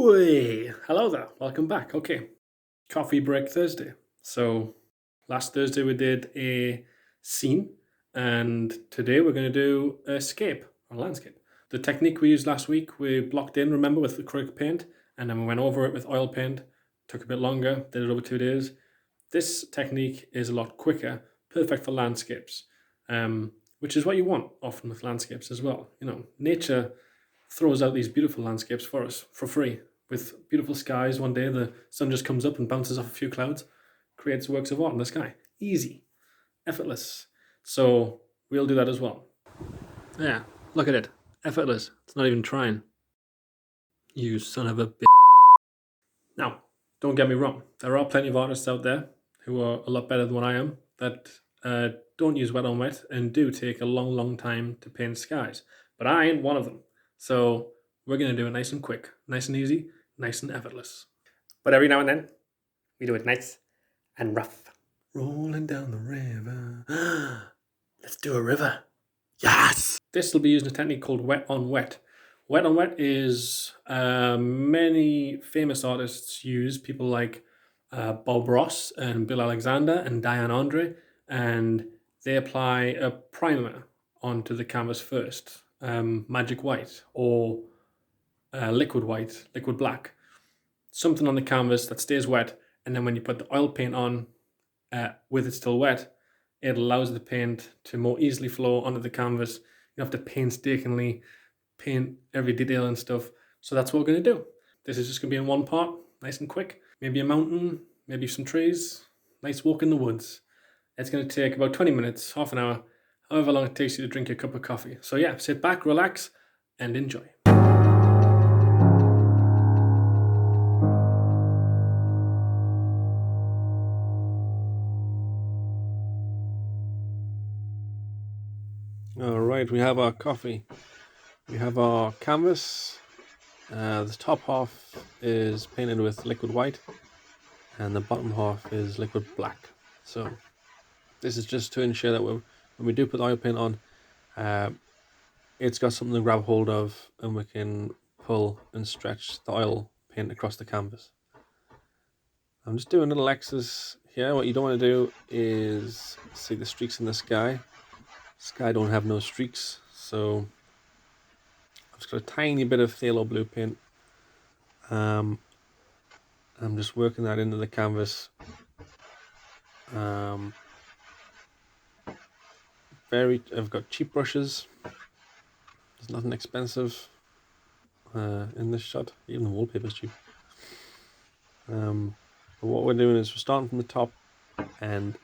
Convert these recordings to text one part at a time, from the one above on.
Ooh, hello there. Welcome back. Okay, coffee break Thursday. So last Thursday we did a scene, and today we're going to do a scape or landscape. The technique we used last week, we blocked in, remember, with acrylic paint, and then we went over it with oil paint. Took a bit longer, did it over 2 days. This technique is a lot quicker, perfect for landscapes, which is what you want often with landscapes as well. You know, nature throws out these beautiful landscapes for us for free with beautiful skies. One day the sun just comes up and bounces off a few clouds, creates works of art in the sky. Easy, effortless. So we'll do that as well. Yeah, look at it. Effortless. It's not even trying. You son of a bitch. Now, don't get me wrong. There are plenty of artists out there who are a lot better than what I am that don't use wet on wet and do take a long, long time to paint skies. But I ain't one of them. So we're going to do it nice and quick, nice and easy, nice and effortless. But every now and then, we do it nice and rough. Rolling down the river. Let's do a river. Yes! This will be using a technique called wet on wet. Wet on wet is many famous artists use, people like Bob Ross and Bill Alexander and Diane Andre, and they apply a primer onto the canvas first, magic white or liquid white, liquid black, something on the canvas that stays wet, and then when you put the oil paint on with it still wet, it allows the paint to more easily flow onto the canvas. You don't have to painstakingly paint every detail and stuff. So that's what we're going to do. This is just going to be in one part, nice and quick. Maybe a mountain, maybe some trees, nice walk in the woods. It's going to take about 20 minutes, half an hour, however long it takes you to drink your cup of coffee. So yeah, sit back, relax, and enjoy. All right, we have our coffee. We have our canvas. The top half is painted with liquid white and the bottom half is liquid black. So this is just to ensure that when we do put the oil paint on, it's got something to grab hold of and we can pull and stretch the oil paint across the canvas. I'm just doing a little X's here. What you don't want to do is see the streaks in the sky. Sky don't have no streaks, so I've just got a tiny bit of phthalo blue paint. I'm just working that into the canvas. I've got cheap brushes. There's nothing expensive in this shot. Even the wallpaper's cheap. But what we're doing is we're starting from the top, and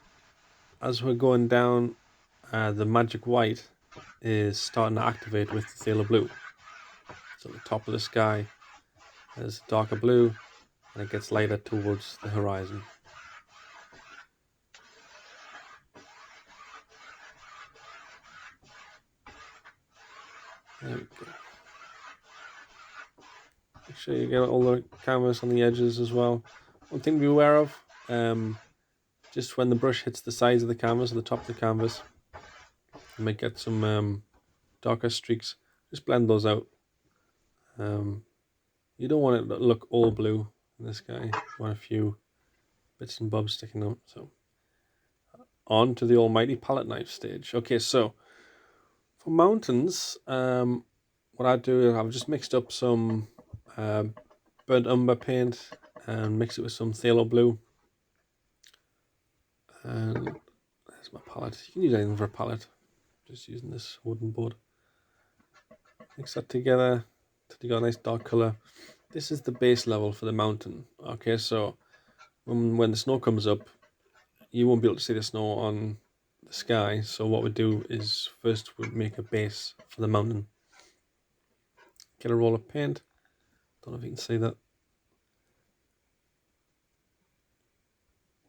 as we're going down, the magic white is starting to activate with the phthalo blue. So the top of the sky is darker blue, and it gets lighter towards the horizon. There we go. Make sure you get all the canvas on the edges as well. One thing to be aware of, just when the brush hits the sides of the canvas or the top of the canvas, you might get some darker streaks. Just blend those out. You don't want it to look all blue in this guy. You want a few bits and bobs sticking out. So on to the almighty palette knife stage. Okay, so for mountains, what I do is I've just mixed up some burnt umber paint and mix it with some phthalo blue. And there's my palette. You can use anything for a palette. Just using this wooden board. Mix that together till you got a nice dark color. This is the base level for the mountain. Okay, so when the snow comes up, you won't be able to see the snow on the sky. So what we do is first we make a base for the mountain. Get a roll of paint. Don't know if you can see that.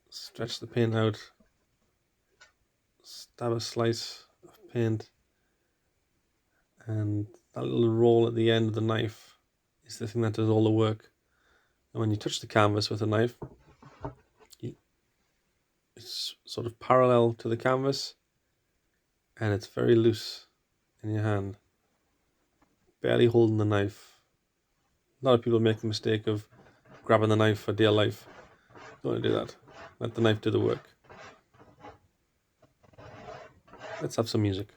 Stretch the paint out. Stab a slice of paint. And that little roll at the end of the knife is the thing that does all the work. And when you touch the canvas with a knife, it's sort of parallel to the canvas and it's very loose in your hand. Barely holding the knife. A lot of people make the mistake of grabbing the knife for dear life. Don't want to do that. Let the knife do the work. Let's have some music.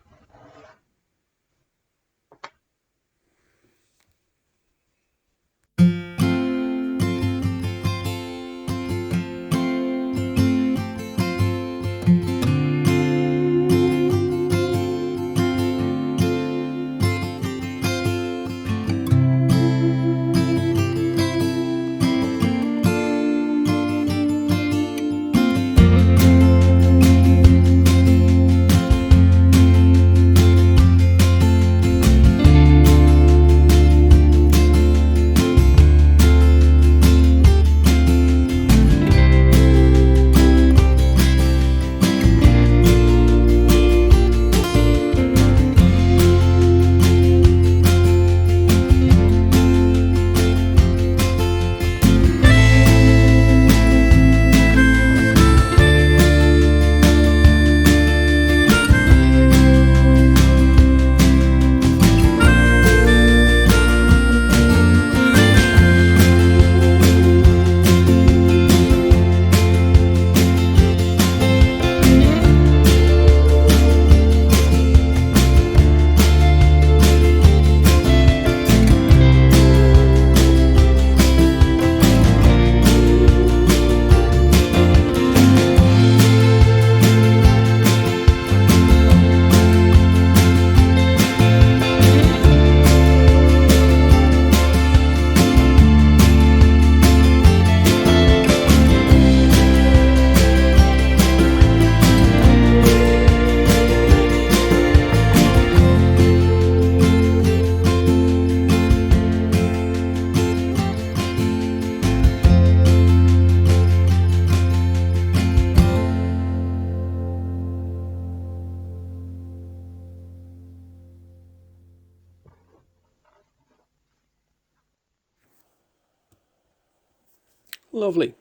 Lovely.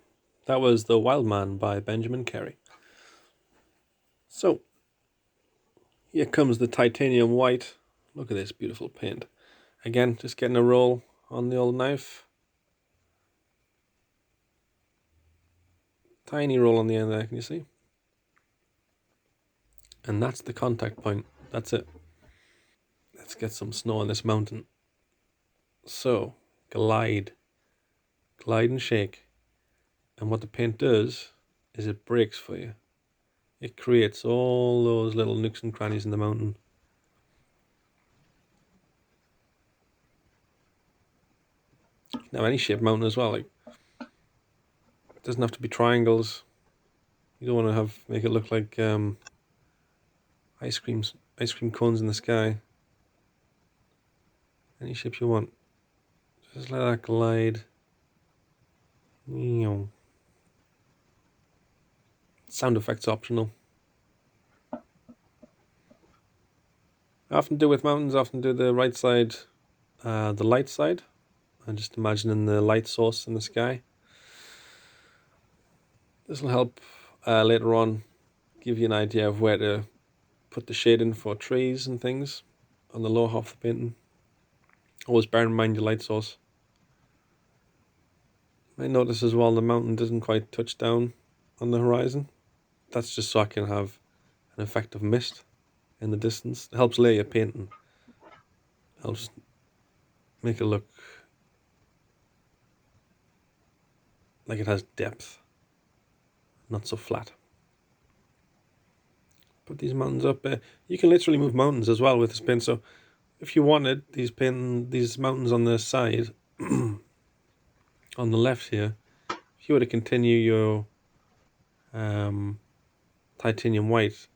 That was The Wild Man by Benjamin Carey. So, here comes the titanium white. Look at this beautiful paint. Again, just getting a roll on the old knife. Tiny roll on the end there, can you see? And that's the contact point. That's it. Let's get some snow on this mountain. So, glide. Glide and shake. And what the paint does is it breaks for you. It creates all those little nooks and crannies in the mountain. Now, any shaped mountain as well. Like, it doesn't have to be triangles. You don't want to make it look like ice cream cones in the sky. Any shape you want. Just let that glide. Sound effects optional. I often do with mountains. I often do the right side, the light side. I'm just imagining the light source in the sky. This will help later on give you an idea of where to put the shading for trees and things on the lower half of the painting. Always bear in mind your light source. You might notice as well the mountain doesn't quite touch down on the horizon. That's just so I can have an effect of mist in the distance. It helps layer your painting. Helps make it look like it has depth, not so flat. Put these mountains up. You can literally move mountains as well with this pen. So if you wanted these mountains on the side, on the left here, if you were to continue your titanium white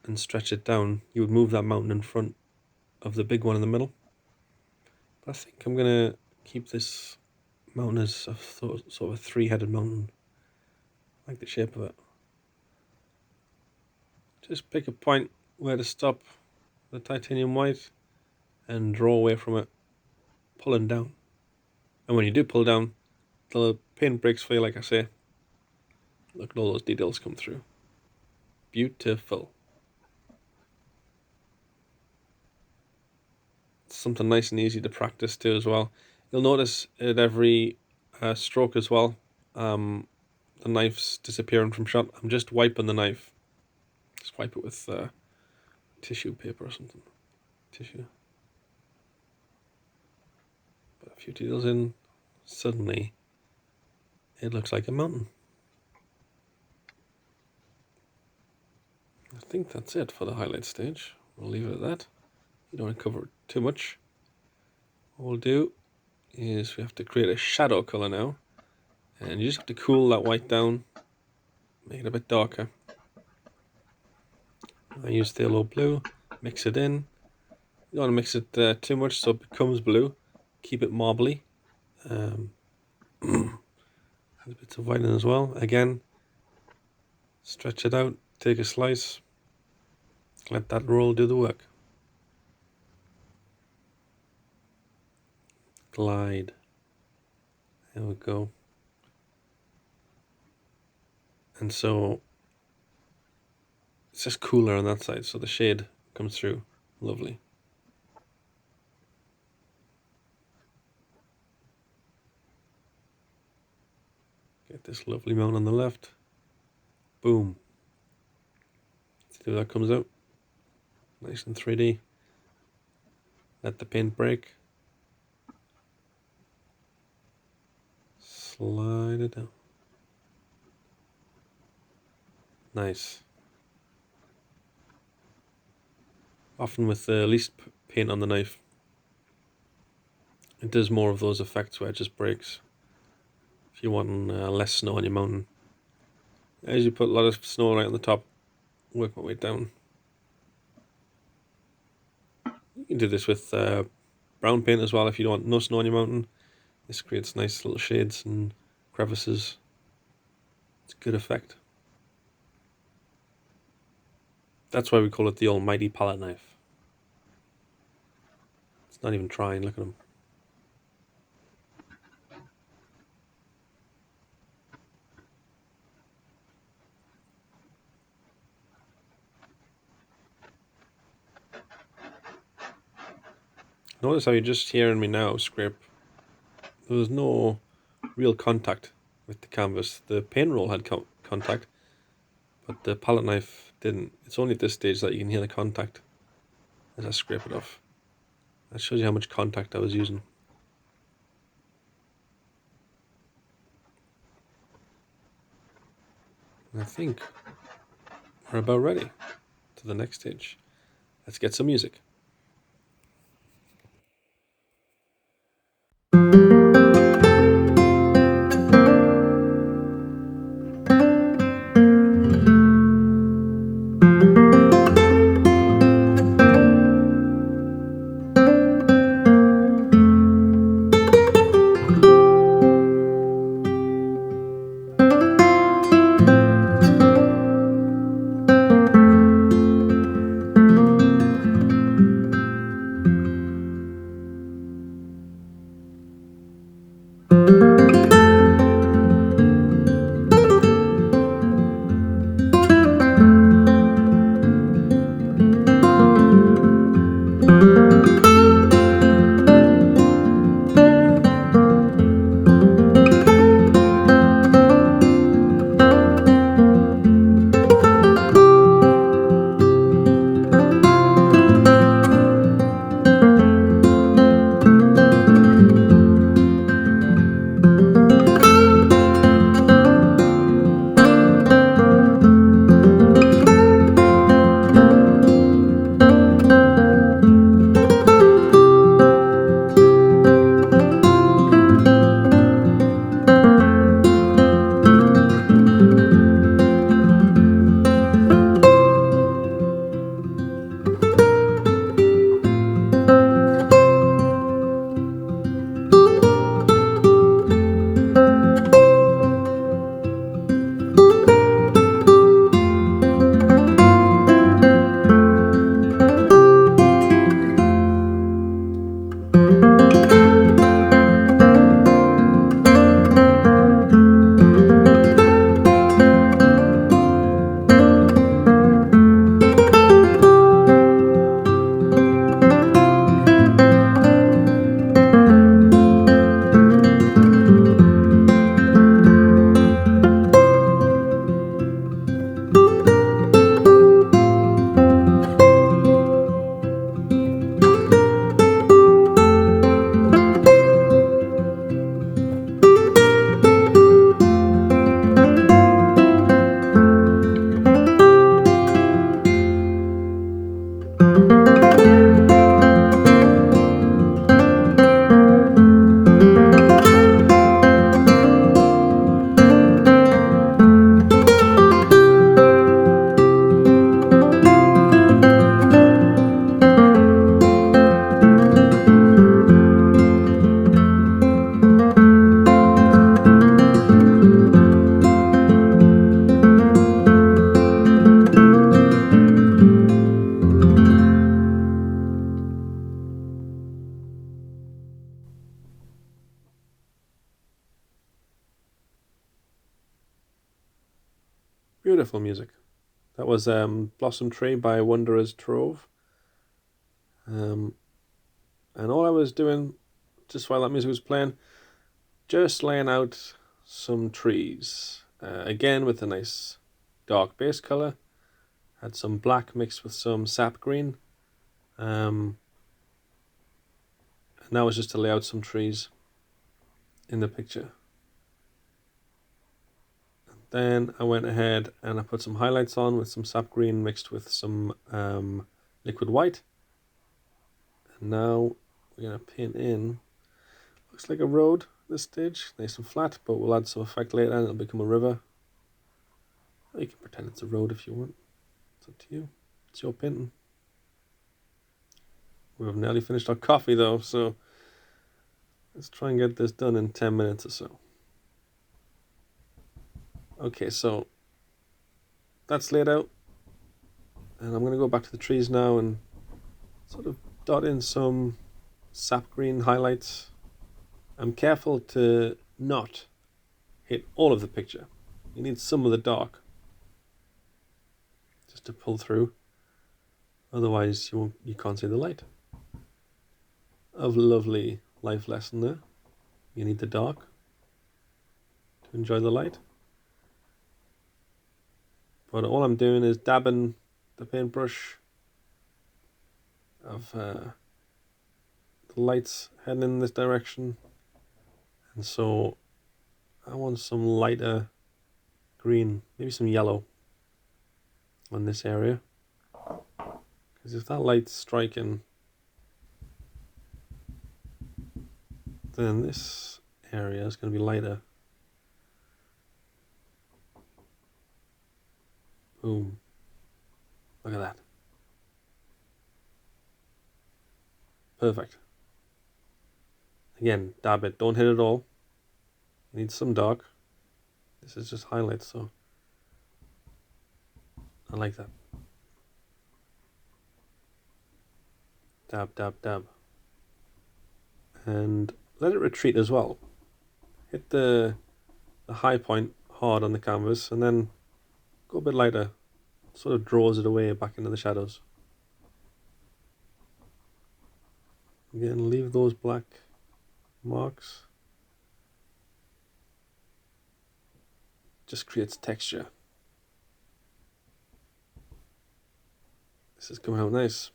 and stretch it down, you would move that mountain in front of the big one in the middle. But I think I'm going to keep this mountain as a sort of a three-headed mountain. I like the shape of it. Just pick a point where to stop the titanium white and draw away from it, pulling down. And when you do pull down, the paint breaks for you, like I say. Look at all those details come through. Beautiful. It's something nice and easy to practice too as well. You'll notice at every stroke as well, the knife's disappearing from shot. I'm just wiping the knife. Just wipe it with tissue paper or something. Tissue. Put a few details in. Suddenly, it looks like a mountain. I think that's it for the highlight stage. We'll leave it at that. You don't want to cover it too much. What we'll do is we have to create a shadow color now. And you just have to cool that white down. Make it a bit darker. I use phthalo blue. Mix it in. You don't want to mix it too much so it becomes blue. Keep it marbly. Bits of white in as well. Again, stretch it out. Take a slice. Let that roll do the work. Glide. There we go. And so it's just cooler on that side, so the shade comes through. Lovely. Get this lovely mount on the left. Boom. See how that comes out. Nice and 3D. Let the paint break. Slide it down. Nice. Often with the least paint on the knife, it does more of those effects where it just breaks. If you want less snow on your mountain, as you put a lot of snow right on the top, work my way down. You can do this with brown paint as well if you don't want no snow on your mountain. This creates nice little shades and crevices. It's a good effect. That's why we call it the almighty palette knife. It's not even trying, look at him. Notice how you're just hearing me now scrape. There was no real contact with the canvas. The paint roll had contact, but the palette knife didn't. It's only at this stage that you can hear the contact as I scrape it off. That shows you how much contact I was using. And I think we're about ready to the next stage. Let's get some music. Beautiful music. That was Blossom Tree by Wanderer's Trove. And all I was doing, just while that music was playing, just laying out some trees. Again, with a nice dark base colour. Had some black mixed with some sap green. And that was just to lay out some trees in the picture. Then I went ahead and I put some highlights on with some sap green mixed with some liquid white. And now we're going to paint in, looks like a road at this stage, nice and flat, but we'll add some effect later and it'll become a river. Or you can pretend it's a road if you want. It's up to you. It's your painting. We've nearly finished our coffee though, so let's try and get this done in 10 minutes or so. Okay, so that's laid out. And I'm going to go back to the trees now and sort of dot in some sap green highlights. I'm careful to not hit all of the picture. You need some of the dark just to pull through. Otherwise you can't see the light. A lovely life lesson there. You need the dark to enjoy the light. But all I'm doing is dabbing the paintbrush of the lights heading in this direction. And so I want some lighter green, maybe some yellow on this area. Because if that light's striking, then this area is going to be lighter. Boom. Look at that. Perfect. Again, dab it. Don't hit it all. You need some dark. This is just highlights, so I like that. Dab, dab, dab. And let it retreat as well. Hit the high point hard on the canvas and then go a bit lighter. Sort of draws it away back into the shadows. Again, leave those black marks. Just creates texture. This is coming out nice.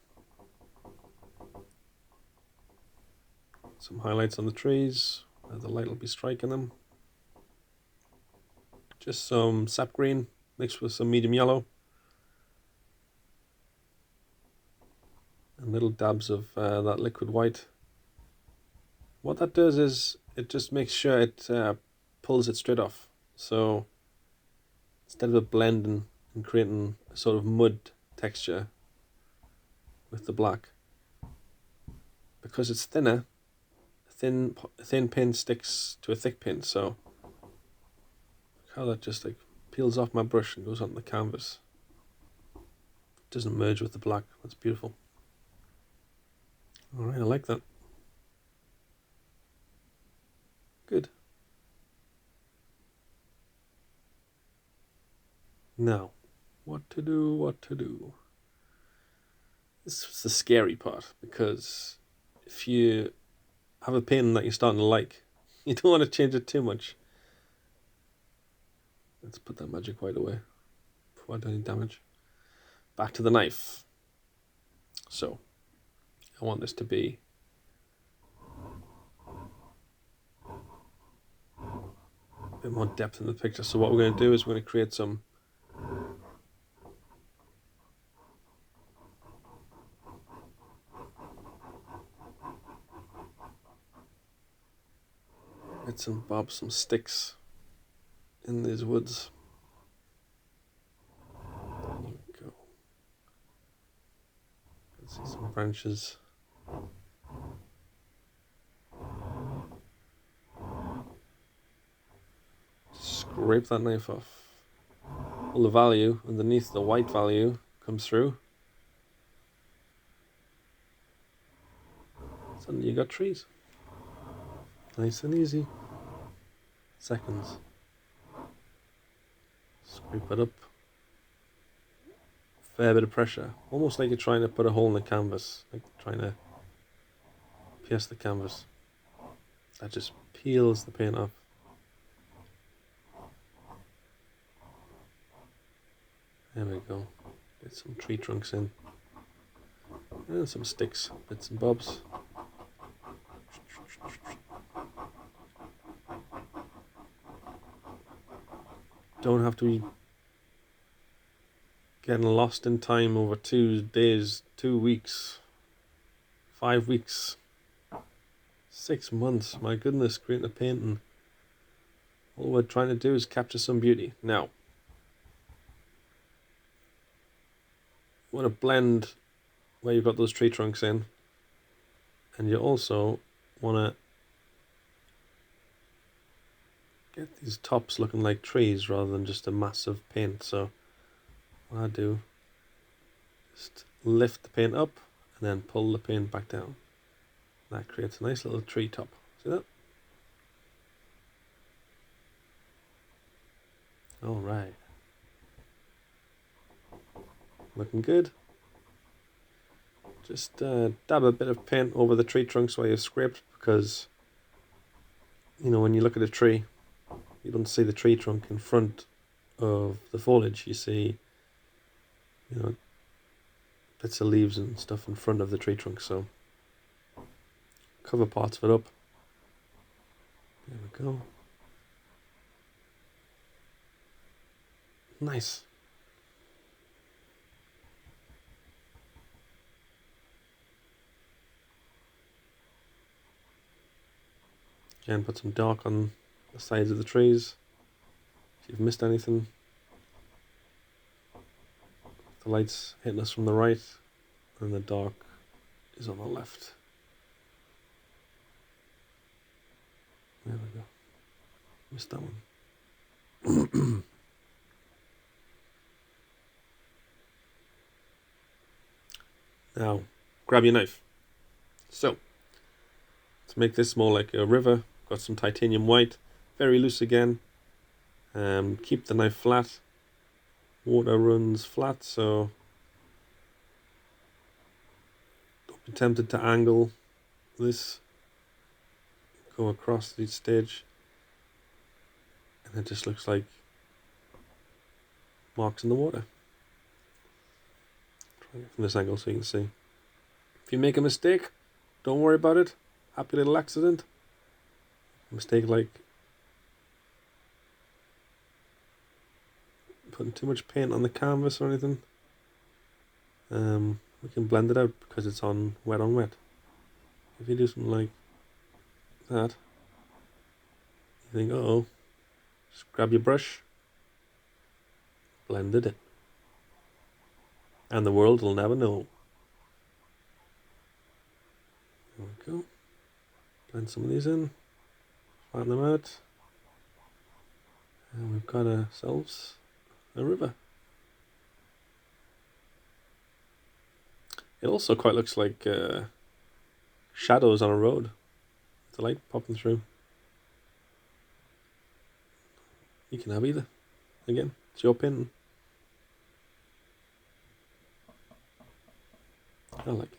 Some highlights on the trees, where the light will be striking them. Just some sap green mixed with some medium yellow. And little dabs of that liquid white. What that does is it just makes sure it pulls it straight off. So instead of it blending and creating a sort of mud texture with the black, because it's thinner, a thin pin sticks to a thick pin. So look how that just like peels off my brush and goes on the canvas. It doesn't merge with the black. That's beautiful. All right, I like that. Good. Now, what to do? This is the scary part, because if you have a painting that you're starting to like, you don't want to change it too much. Let's put that magic white away before I do any damage. Back to the knife. So, I want this to be a bit more depth in the picture. So what we're going to do is we're going to create some bits and bobs, some sticks in these woods. There we go. You can see some branches. Scrape that knife off. All the value underneath the white value comes through. Suddenly you got trees. Nice and easy. Seconds. Scrape it up fair bit of pressure. Almost like you're trying to put a hole in the canvas. Like trying to pierce the canvas. That just peels the paint off. There we go. Get some tree trunks in. And some sticks, bits and bobs. Don't have to be getting lost in time over 2 days, 2 weeks, 5 weeks, 6 months. My goodness, creating a painting. All we're trying to do is capture some beauty. Now, you want to blend where you've got those tree trunks in, and you also want to get these tops looking like trees rather than just a massive paint. So what I do, just lift the paint up and then pull the paint back down. That creates a nice little tree top. See that? All right. Looking good. Just dab a bit of paint over the tree trunks while you've scraped, because you know when you look at a tree, you don't see the tree trunk in front of the foliage. You see, you know, bits of leaves and stuff in front of the tree trunk. So cover parts of it up. There we go. Nice. Again, put some dark on the sides of the trees. If you've missed anything, the light's hitting us from the right and the dark is on the left. There we go. Missed that one. Now, grab your knife. So, to make this more like a river, got some titanium white, very loose again. Keep the knife flat. Water runs flat, so don't be tempted to angle this. Go across each stage, and it just looks like marks in the water. Try it from this angle so you can see. If you make a mistake, don't worry about it. Happy little accident. A mistake like putting too much paint on the canvas or anything. We can blend it out because it's on wet. If you do something like that, you think, uh-oh, just grab your brush, blend it in. And the world will never know. There we go. Blend some of these in, flatten them out, and we've got ourselves a river. It also quite looks like shadows on a road. The light popping through. You can have either. Again, it's your painting. I like it.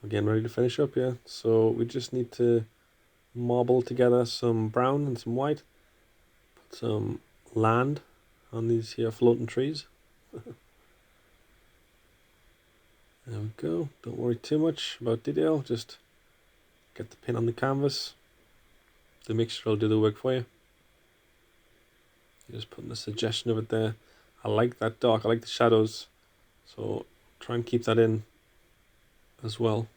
Again, ready to finish up, yeah. So we just need to marble together some brown and some white. Put some land on these here floating trees. There we go. Don't worry too much about detail. Just get the paint on the canvas. The mixture will do the work for you. Just putting a suggestion of it there. I like that dark. I like the shadows. So try and keep that in as well.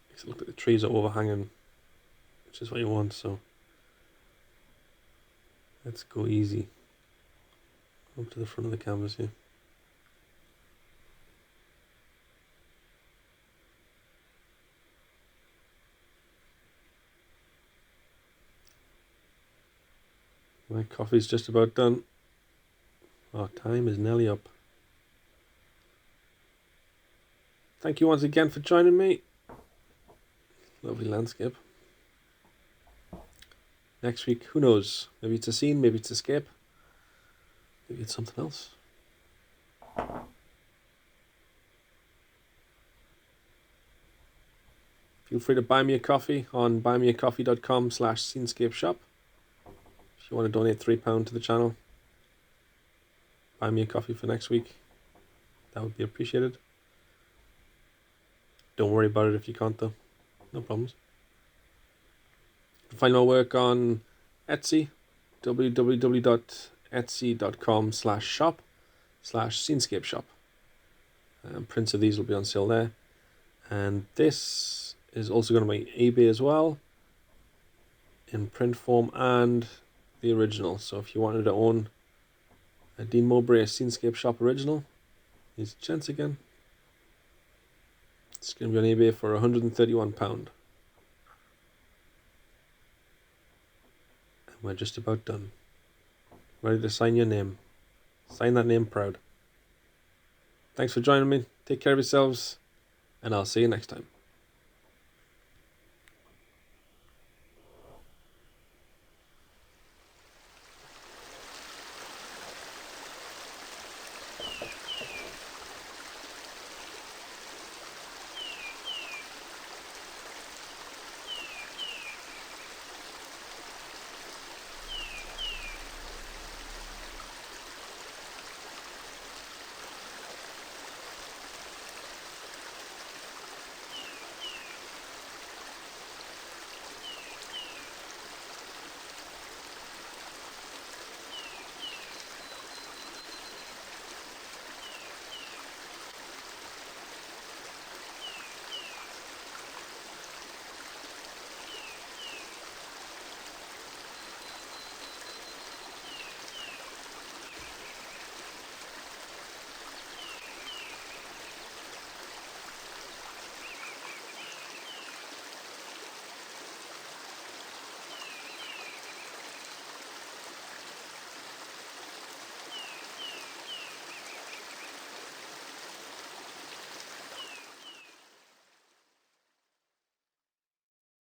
Makes it look like the trees are overhanging, which is what you want. So let's go easy. Up to the front of the canvas here. My coffee's just about done. Our time is nearly up. Thank you once again for joining me. Lovely landscape. Next week, who knows? Maybe it's a scene, maybe it's Escape, maybe it's something else. Feel free to buy me a coffee on buymeacoffee.com/Scenescapeshop. If you want to donate £3 to the channel, buy me a coffee for next week. That would be appreciated. Don't worry about it if you can't though. No problems. You can find my work on Etsy, www.etsy.com/shop/Scenescapeshop. Prints of these will be on sale there. And this is also going to be eBay as well, in print form and the original. So if you wanted to own a Dean Mowbray Scenescapeshop original, here's a chance again. It's going to be on eBay for £131. And we're just about done. Ready to sign your name. Sign that name proud. Thanks for joining me. Take care of yourselves, and I'll see you next time.